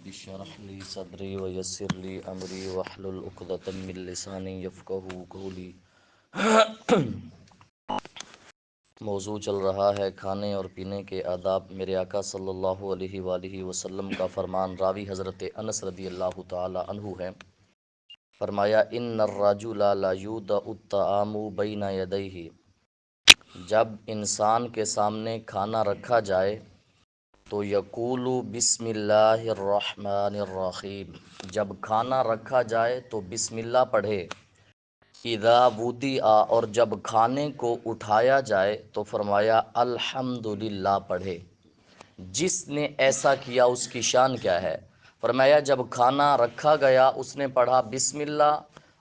رب اشرح لي صدري ويسر لي امري واحلل عقدة من لساني يفقهوا قولي۔ موضوع چل رہا ہے کھانے اور پینے کے آداب۔ میرے آقا صلی اللہ علیہ وآلہ وسلم کا فرمان، راوی حضرت انس رضی اللہ تعالی عنہ ہے، فرمایا ان الرجل لا یوضع الطعام بین یدیہ، جب انسان کے سامنے کھانا رکھا جائے تو یقول بسم اللہ الرحمن الرحیم، جب کھانا رکھا جائے تو بسم اللہ پڑھے۔ اذا وضع، اور جب کھانے کو اٹھایا جائے تو فرمایا الحمدللہ پڑھے۔ جس نے ایسا کیا اس کی شان کیا ہے؟ فرمایا جب کھانا رکھا گیا اس نے پڑھا بسم اللہ،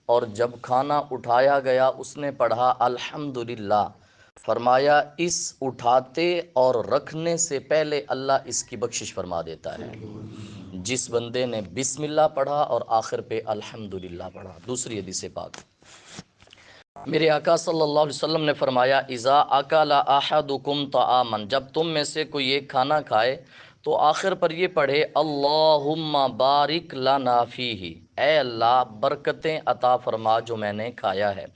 اور جب کھانا اٹھایا گیا اس نے پڑھا الحمدللہ۔ فرمایا اس اٹھاتے اور رکھنے سے پہلے اللہ اس کی بخشش فرما دیتا ہے، جس بندے نے بسم اللہ پڑھا اور آخر پہ الحمدللہ پڑھا۔ دوسری حدیث پاک، میرے آقا صلی اللہ علیہ وسلم نے فرمایا اذا اکل احدکم طعاما، جب تم میں سے کوئی ایک کھانا کھائے تو آخر پر یہ پڑھے اللہم بارک لنا فیہ، اے اللہ برکتیں عطا فرما جو میں نے کھایا ہے۔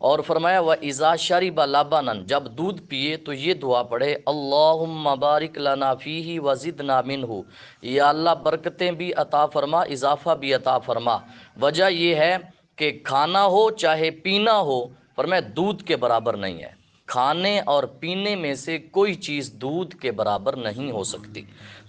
اور فرمایا وَإِذَا شَرِبَ لَبَنًا، جب دودھ پیے تو یہ دعا پڑھے اللہم بارک لنا فیہ وزدنا منہ، یا اللہ برکتیں بھی عطا فرما اضافہ بھی عطا فرما۔ وجہ یہ ہے کہ کھانا ہو چاہے پینا ہو، فرمایا دودھ کے برابر نہیں ہے۔ کھانے اور پینے میں سے کوئی چیز دودھ کے برابر نہیں ہو سکتی۔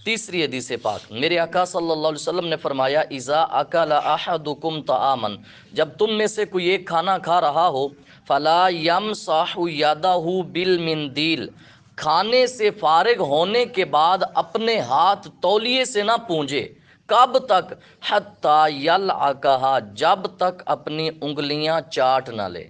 تیسری حدیث پاک، میرے آقا صلی اللہ علیہ وسلم نے فرمایا اذا اکل احدکم طعاما، جب تم میں سے کوئی ایک کھانا کھا رہا ہو فلا یمسح یدہ بالمندیل، کھانے سے فارغ ہونے کے بعد اپنے ہاتھ تولیے سے نہ پونجے۔ کب تک؟ حتی یلعقھا، جب تک اپنی انگلیاں چاٹ نہ لے۔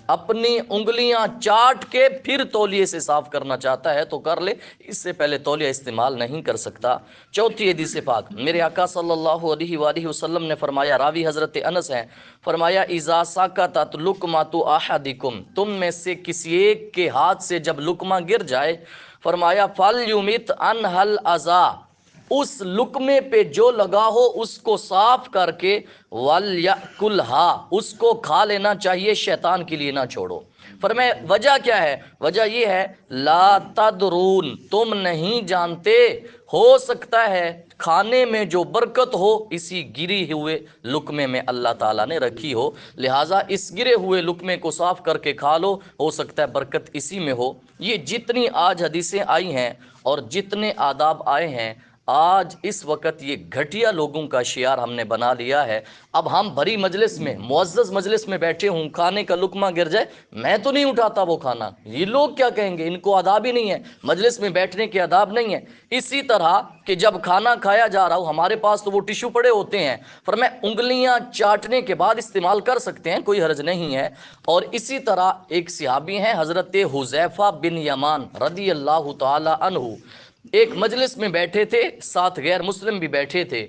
اپنی انگلیاں چاٹ کے پھر تولیے سے صاف کرنا چاہتا ہے تو کر لے، اس سے پہلے تولیہ استعمال نہیں کر سکتا۔ چوتھی حدیث پاک، میرے آقا صلی اللہ علیہ وآلہ وسلم نے فرمایا، راوی حضرت انس ہیں، فرمایا اذا سقطت لقمۃ احدکم، تم میں سے کسی ایک کے ہاتھ سے جب لقمہ گر جائے، فرمایا فلیمت عنھا الاذی، اس لقمے پہ جو لگا ہو اس کو صاف کر کے وَلْيَأْكُلْهَا، اس کو کھا لینا چاہیے، شیطان کے لیے نہ چھوڑو۔ فرمایا وجہ کیا ہے؟ وجہ یہ ہے لا تدرون، تم نہیں جانتے، ہو سکتا ہے کھانے میں جو برکت ہو اسی گری ہوئے لقمے میں اللہ تعالیٰ نے رکھی ہو، لہٰذا اس گرے ہوئے لقمے کو صاف کر کے کھا لو، ہو سکتا ہے برکت اسی میں ہو۔ یہ جتنی آج حدیثیں آئی ہیں اور جتنے آداب آئے ہیں، آج اس وقت یہ گھٹیا لوگوں کا شعار ہم نے بنا لیا ہے۔ اب ہم بھری مجلس میں، معزز مجلس میں بیٹھے ہوں، کھانے کا لقمہ گر جائے، میں تو نہیں اٹھاتا وہ کھانا، یہ لوگ کیا کہیں گے، ان کو آداب ہی نہیں ہے، مجلس میں بیٹھنے کے آداب نہیں ہے۔ اسی طرح کہ جب کھانا کھایا جا رہا ہو، ہمارے پاس تو وہ ٹیشو پڑے ہوتے ہیں، فرمایا انگلیاں چاٹنے کے بعد استعمال کر سکتے ہیں، کوئی حرج نہیں ہے۔ اور اسی طرح ایک صحابی ہیں حضرت حذیفہ بن یمان رضی اللہ تعالی عنہ، ایک مجلس میں بیٹھے تھے، ساتھ غیر مسلم بھی بیٹھے تھے،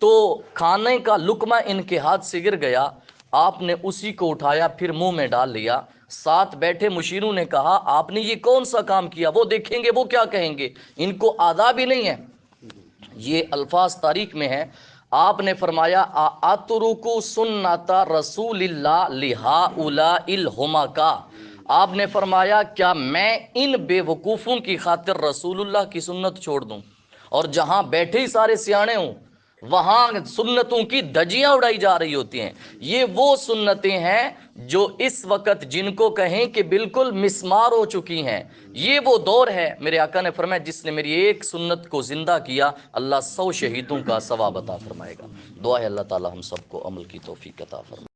تو کھانے کا لقمہ ان کے ہاتھ سے گر گیا، آپ نے اسی کو اٹھایا پھر منہ میں ڈال لیا۔ ساتھ بیٹھے مشیروں نے کہا آپ نے یہ کون سا کام کیا، وہ دیکھیں گے وہ کیا کہیں گے، ان کو آداب ہی نہیں ہے۔ یہ الفاظ تاریخ میں ہیں، آپ نے فرمایا اترکو سنت رسول اللہ لہؤلاء الحمقاء، آپ نے فرمایا کیا میں ان بے وقوفوں کی خاطر رسول اللہ کی سنت چھوڑ دوں؟ اور جہاں بیٹھے ہی سارے سیانے ہوں وہاں سنتوں کی دھجیاں اڑائی جا رہی ہوتی ہیں۔ یہ وہ سنتیں ہیں جو اس وقت جن کو کہیں کہ بالکل مسمار ہو چکی ہیں، یہ وہ دور ہے۔ میرے آقا نے فرمایا جس نے میری ایک سنت کو زندہ کیا اللہ 100 شہیدوں کا ثواب عطا فرمائے گا۔ دعا ہے اللہ تعالی ہم سب کو عمل کی توفیق عطا فرمائے۔